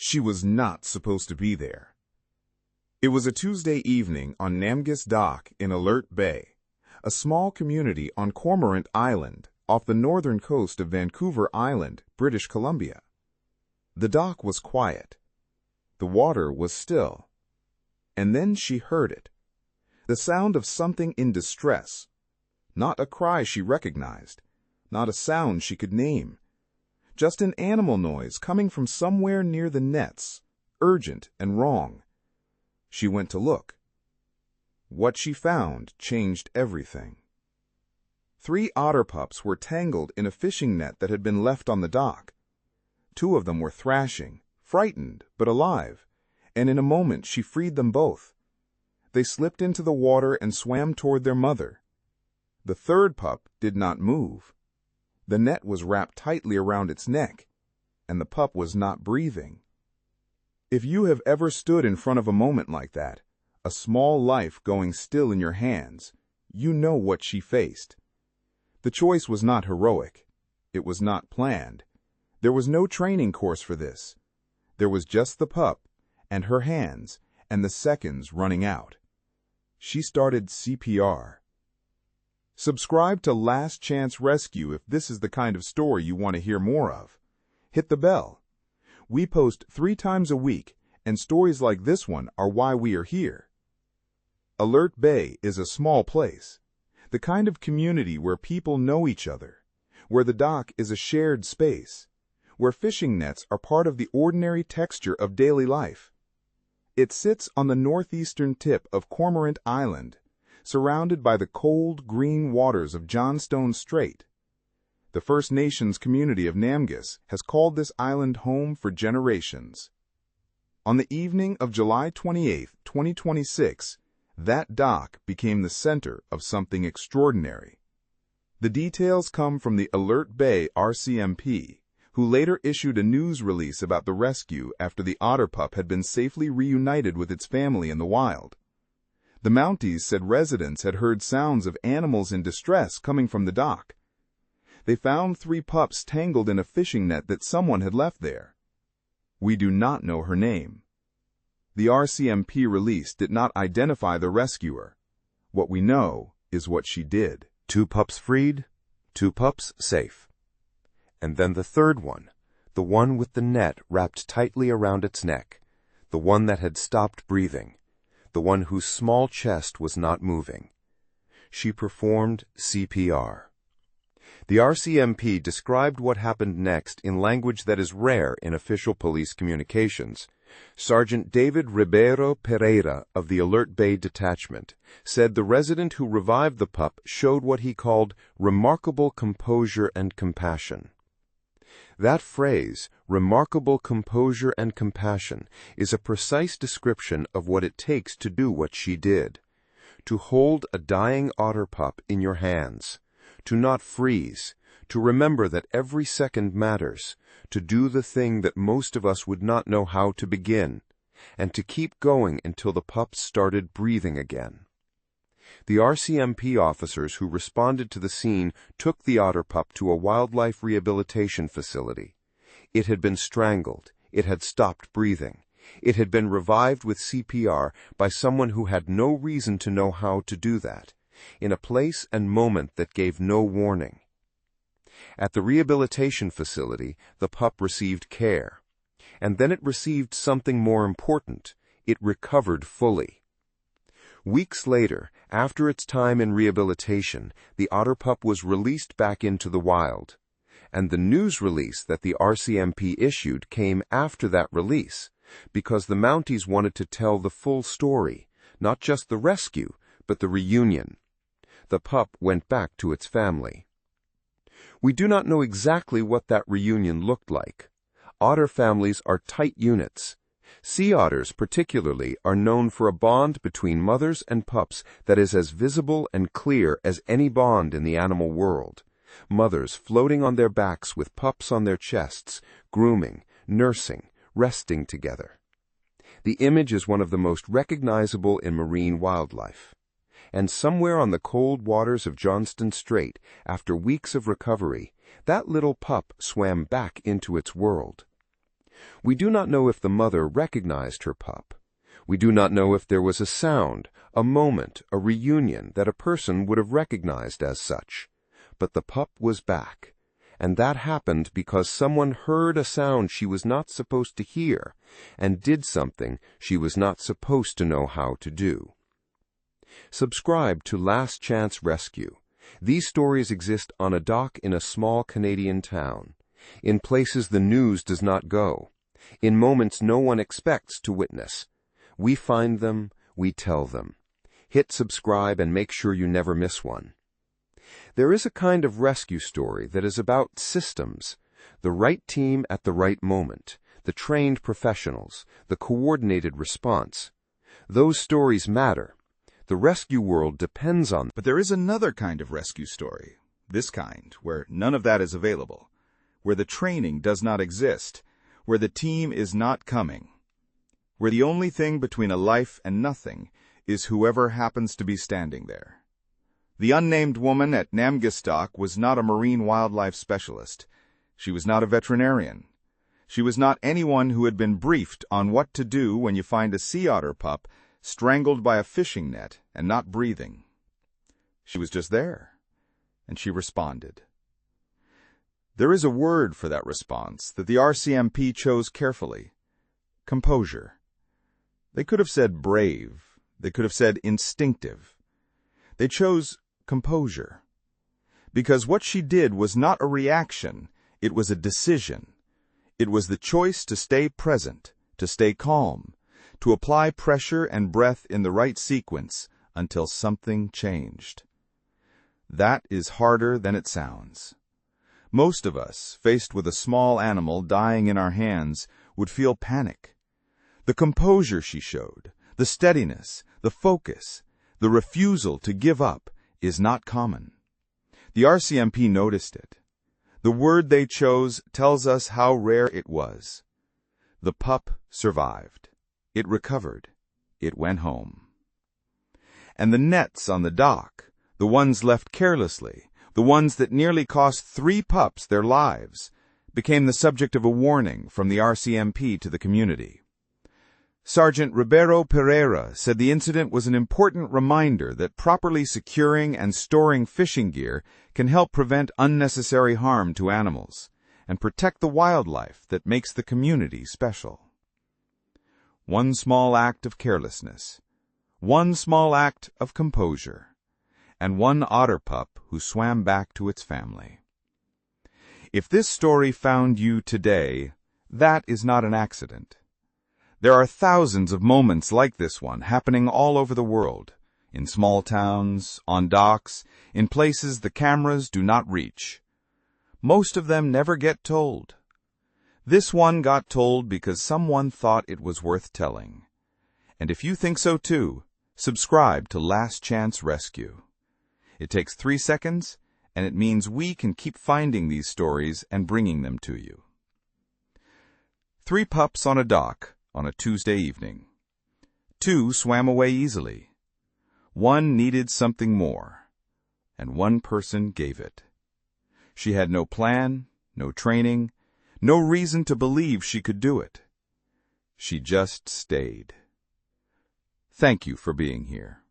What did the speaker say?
She was not supposed to be there. It was a Tuesday evening on Namgis Dock in Alert Bay, a small community on Cormorant Island off the northern coast of Vancouver Island, British Columbia. The dock was quiet. The water was still. And then she heard it. The sound of something in distress. Not a cry she recognized. Not a sound she could name. Just an animal noise coming from somewhere near the nets, urgent and wrong. She went to look. What she found changed everything. 3 otter pups were tangled in a fishing net that had been left on the dock. 2 of them were thrashing, frightened but alive, and in a moment she freed them both. They slipped into the water and swam toward their mother. The 3rd pup did not move. The net was wrapped tightly around its neck, and the pup was not breathing. If you have ever stood in front of a moment like that, a small life going still in your hands, you know what she faced. The choice was not heroic. It was not planned. There was no training course for this. There was just the pup, and her hands, and the seconds running out. She started CPR. Subscribe to Last Chance Rescue if this is the kind of story you want to hear more of. Hit the bell. We post 3 times a week, and stories like this one are why we are here. Alert Bay is a small place, the kind of community where people know each other, where the dock is a shared space, where fishing nets are part of the ordinary texture of daily life. It sits on the northeastern tip of Cormorant Island, surrounded by the cold, green waters of Johnstone Strait. The First Nations community of Namgis has called this island home for generations. On the evening of July 28, 2026, that dock became the center of something extraordinary. The details come from the Alert Bay RCMP, who later issued a news release about the rescue after the otter pup had been safely reunited with its family in the wild. The Mounties said residents had heard sounds of animals in distress coming from the dock. They found 3 pups tangled in a fishing net that someone had left there. We do not know her name. The RCMP release did not identify the rescuer. What we know is what she did. 2 pups freed, 2 pups safe. And then the 3rd one, the one with the net wrapped tightly around its neck, the one that had stopped breathing, the one whose small chest was not moving. She performed CPR. The RCMP described what happened next in language that is rare in official police communications. Sergeant David Ribeiro Pereira of the Alert Bay Detachment said the resident who revived the pup showed what he called remarkable composure and compassion. That phrase, remarkable composure and compassion, is a precise description of what it takes to do what she did. To hold a dying otter pup in your hands, to not freeze, to remember that every second matters, to do the thing that most of us would not know how to begin, and to keep going until the pup started breathing again. The RCMP officers who responded to the scene took the otter pup to a wildlife rehabilitation facility. It had been strangled. It had stopped breathing. It had been revived with CPR by someone who had no reason to know how to do that, in a place and moment that gave no warning. At the rehabilitation facility, the pup received care. And then it received something more important. It recovered fully. Weeks later, after its time in rehabilitation, the otter pup was released back into the wild. And the news release that the RCMP issued came after that release, because the Mounties wanted to tell the full story, not just the rescue, but the reunion. The pup went back to its family. We do not know exactly what that reunion looked like. Otter families are tight units. Sea otters, particularly, are known for a bond between mothers and pups that is as visible and clear as any bond in the animal world. Mothers floating on their backs with pups on their chests, grooming, nursing, resting together. The image is one of the most recognizable in marine wildlife. And somewhere on the cold waters of Johnstone Strait, after weeks of recovery, that little pup swam back into its world. We do not know if the mother recognized her pup. We do not know if there was a sound, a moment, a reunion that a person would have recognized as such. But the pup was back, and that happened because someone heard a sound she was not supposed to hear and did something she was not supposed to know how to do. Subscribe to Last Chance Rescue. These stories exist on a dock in a small Canadian town, in places the news does not go, in moments no one expects to witness. We find them, we tell them. Hit subscribe and make sure you never miss one. There is a kind of rescue story that is about systems, the right team at the right moment, the trained professionals, the coordinated response. Those stories matter. The rescue world depends on them. But there is another kind of rescue story, this kind, where none of that is available, where the training does not exist, where the team is not coming, where the only thing between a life and nothing is whoever happens to be standing there. The unnamed woman at Namgis was not a marine wildlife specialist. She was not a veterinarian. She was not anyone who had been briefed on what to do when you find a sea otter pup strangled by a fishing net and not breathing. She was just there, and she responded. There is a word for that response that the RCMP chose carefully: composure. They could have said brave. They could have said instinctive. They chose composure, because what she did was not a reaction, it was a decision. It was the choice to stay present, to stay calm, to apply pressure and breath in the right sequence until something changed. That is harder than it sounds. Most of us, faced with a small animal dying in our hands, would feel panic. The composure she showed, the steadiness, the focus, the refusal to give up is not common. The RCMP noticed it. The word they chose tells us how rare it was. The pup survived. It recovered. It went home. And the nets on the dock, the ones left carelessly, the ones that nearly cost 3 pups their lives, became the subject of a warning from the RCMP to the community. Sergeant Ribeiro Pereira said the incident was an important reminder that properly securing and storing fishing gear can help prevent unnecessary harm to animals and protect the wildlife that makes the community special. One small act of carelessness, one small act of composure, and one otter pup who swam back to its family. If this story found you today, that is not an accident. There are thousands of moments like this one happening all over the world, in small towns, on docks, in places the cameras do not reach. Most of them never get told. This one got told because someone thought it was worth telling. And if you think so too, subscribe to Last Chance Rescue. It takes 3 seconds, and it means we can keep finding these stories and bringing them to you. 3 pups on a dock on a Tuesday evening. 2 swam away easily. 1 needed something more, and 1 person gave it. She had no plan, no training, no reason to believe she could do it. She just stayed. Thank you for being here.